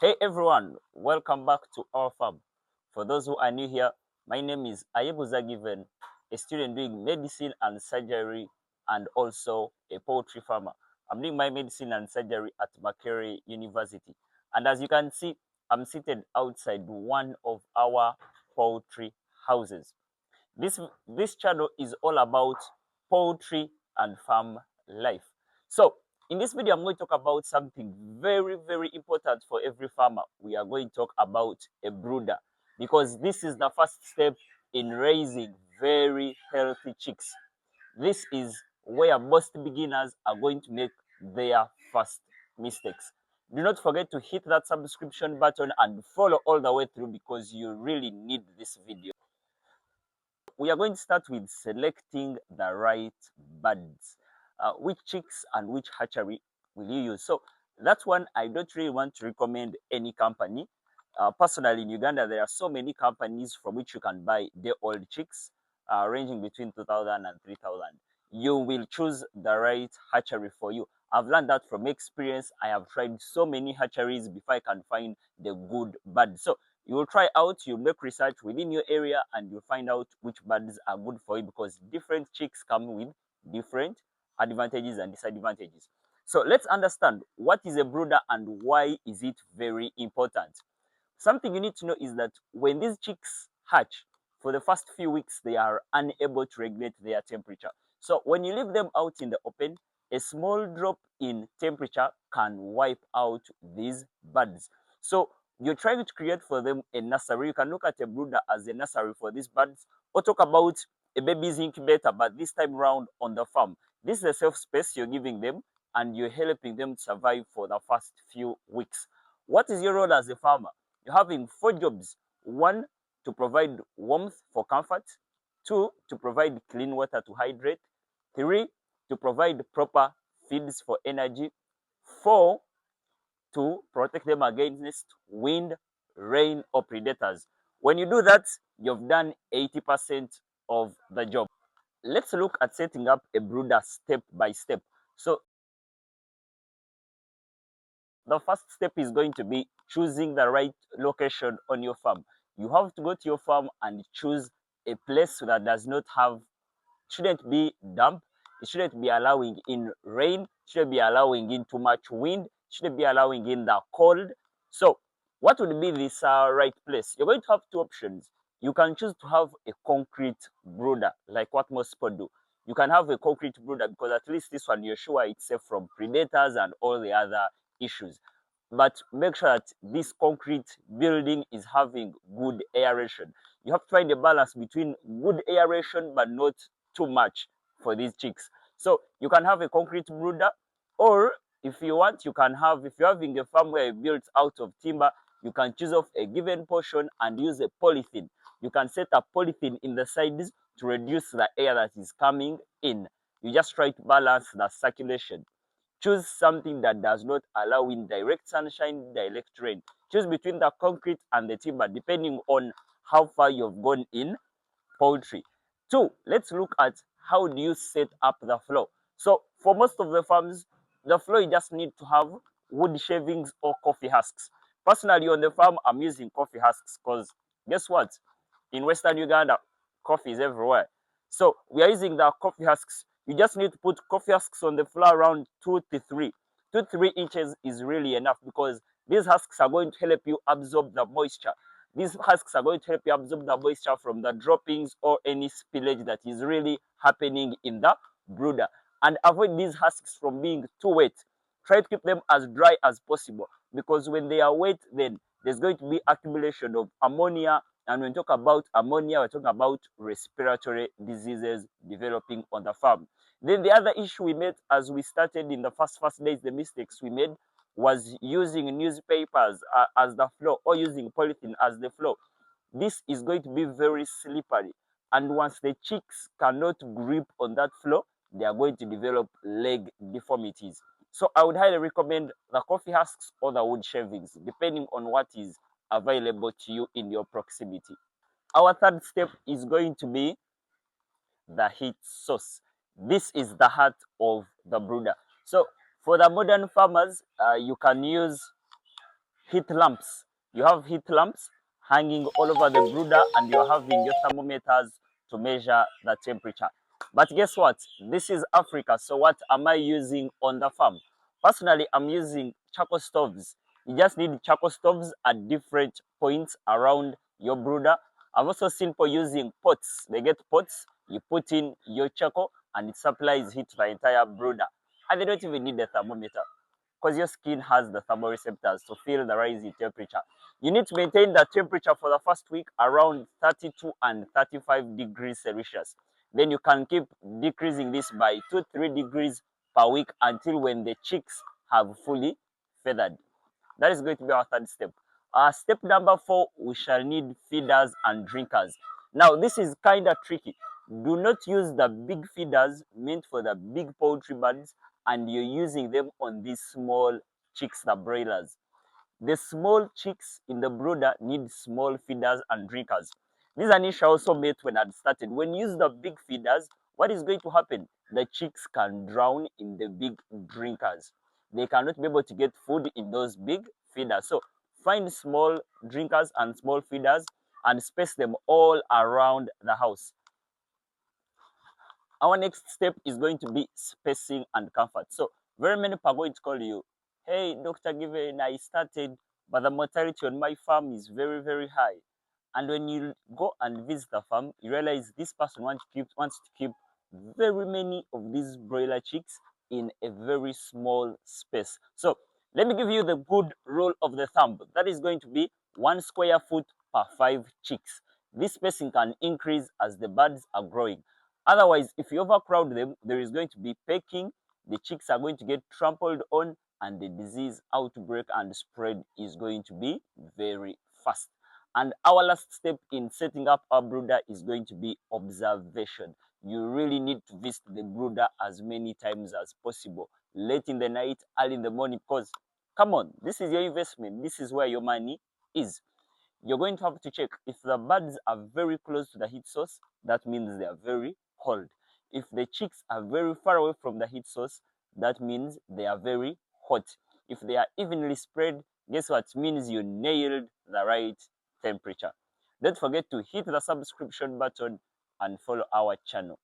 Hey everyone, welcome back to our farm. For those who are new here, my name is Ayebuza Given, a student doing medicine and surgery and also a poultry farmer. I'm doing my medicine and surgery at Makerere University. And as you can see, I'm seated outside one of our poultry houses. This channel is all about poultry and farm life. So in this video, I'm going to talk about something very important for every farmer. We are going to talk about a brooder because this is the first step in raising very healthy chicks. This is where most beginners are going to make their first mistakes. Do not forget to hit that subscription button and follow all the way through because you really need this video. We are going to start with selecting the right birds. Which chicks and which hatchery will you use? So that's one I don't really want to recommend any company. Personally, in Uganda, there are so many companies from which you can buy day old chicks, ranging between 2,000 and 3,000. You will choose the right hatchery for you. I've learned that from experience. I have tried so many hatcheries before I can find the good bird. So you will try out, you make research within your area, and you'll find out which birds are good for you because different chicks come with different advantages and disadvantages. So let's understand what is a brooder and why is it very important. Something you need to know is that when these chicks hatch, for the first few weeks, they are unable to regulate their temperature. So when you leave them out in the open, a small drop in temperature can wipe out these birds. So you're trying to create for them a nursery. You can look at a brooder as a nursery for these birds, or talk about a baby's incubator, but this time around on the farm. This is a safe space you're giving them, and you're helping them survive for the first few weeks. What is your role as a farmer? You're having four jobs. One, to provide warmth for comfort. Two, to provide clean water to hydrate. Three, to provide proper feeds for energy. Four, to protect them against wind, rain, or predators. When you do that, you've done 80% of the job. Let's look at setting up a brooder step by step. So the first step is going to be choosing the right location on your farm. You have to go to your farm and choose a place that does not have, shouldn't be damp, it shouldn't be allowing in rain, shouldn't be allowing in too much wind, shouldn't be allowing in the cold. So what would be this right place? You're going to have two options. You can choose to have a concrete brooder, like what most people do. You can have a concrete brooder because at least this one you're sure it's safe from predators and all the other issues. But make sure that this concrete building is having good aeration. You have to find a balance between good aeration but not too much for these chicks. So you can have a concrete brooder, or if you want, you can have, if you're having a farm where you built out of timber, you can choose off a given portion and use a polythene. You can set a polythene in the sides to reduce the air that is coming in. You just try to balance the circulation. Choose something that does not allow in direct sunshine, direct rain. Choose between the concrete and the timber, depending on how far you've gone in poultry. Two, let's look at how do you set up the floor. So for most of the farms, the floor you just need to have wood shavings or coffee husks. Personally, on the farm, I'm using coffee husks because guess what? In Western Uganda, coffee is everywhere. So we are using the coffee husks. You just need to put coffee husks on the floor around 2 to 3. 2 to 3 inches is really enough because these husks are going to help you absorb the moisture. These husks are going to help you absorb the moisture from the droppings or any spillage that is really happening in the brooder. And avoid these husks from being too wet. Try to keep them as dry as possible because when they are wet, then there's going to be accumulation of ammonia. And when we talk about ammonia, we're talking about respiratory diseases developing on the farm. Then the other issue we made as we started in the first days, the mistakes we made was using newspapers as the floor or using polythene as the floor. This is going to be very slippery. And once the chicks cannot grip on that floor, they are going to develop leg deformities. So I would highly recommend the coffee husks or the wood shavings, depending on what is available to you in your proximity. Our third step is going to be the heat source. This is the heart of the brooder. So for the modern farmers, you can use heat lamps. You have heat lamps hanging all over the brooder, and you're having your thermometers to measure the temperature. But guess what? This is Africa, so what am I using on the farm? Personally, I'm using charcoal stoves. You just need charcoal stoves at different points around your brooder. I've also seen people using pots. They get pots, you put in your charcoal, and it supplies heat to the entire brooder. And they don't even need a thermometer because your skin has the thermoreceptors to feel the rise in temperature. You need to maintain the temperature for the first week around 32 and 35 degrees Celsius. Then you can keep decreasing this by 2-3 degrees per week until when the chicks have fully feathered. That is going to be our third step. Step number 4, we shall need feeders and drinkers. Now, this is kind of tricky. Do not use the big feeders meant for the big poultry birds, and you're using them on these small chicks, the broilers. The small chicks in the brooder need small feeders and drinkers. This an issue I also met when I started. When you use the big feeders, what is going to happen? The chicks can drown in the big drinkers. They cannot be able to get food in those big feeders. So find small drinkers and small feeders and space them all around the house. Our next step is going to be spacing and comfort. So very many people are going to call you, hey, Dr. Given, I started, but the mortality on my farm is very, very high. And when you go and visit the farm, you realize this person wants to keep very many of these broiler chicks in a very small space. So let me give you the good rule of the thumb. That is going to be 1 square foot per 5 chicks. This spacing can increase as the birds are growing. Otherwise, if you overcrowd them, there is going to be pecking, the chicks are going to get trampled on, and the disease outbreak and spread is going to be very fast. And our last step in setting up our brooder is going to be observation. You really need to visit the brooder as many times as possible, late in the night, early in the morning, because come on, this is your investment. This is where your money is. You're going to have to check if the birds are very close to the heat source, that means they are very cold. If the chicks are very far away from the heat source, that means they are very hot. If they are evenly spread, guess what? It means you nailed the right temperature. Don't forget to hit the subscription button and follow our channel.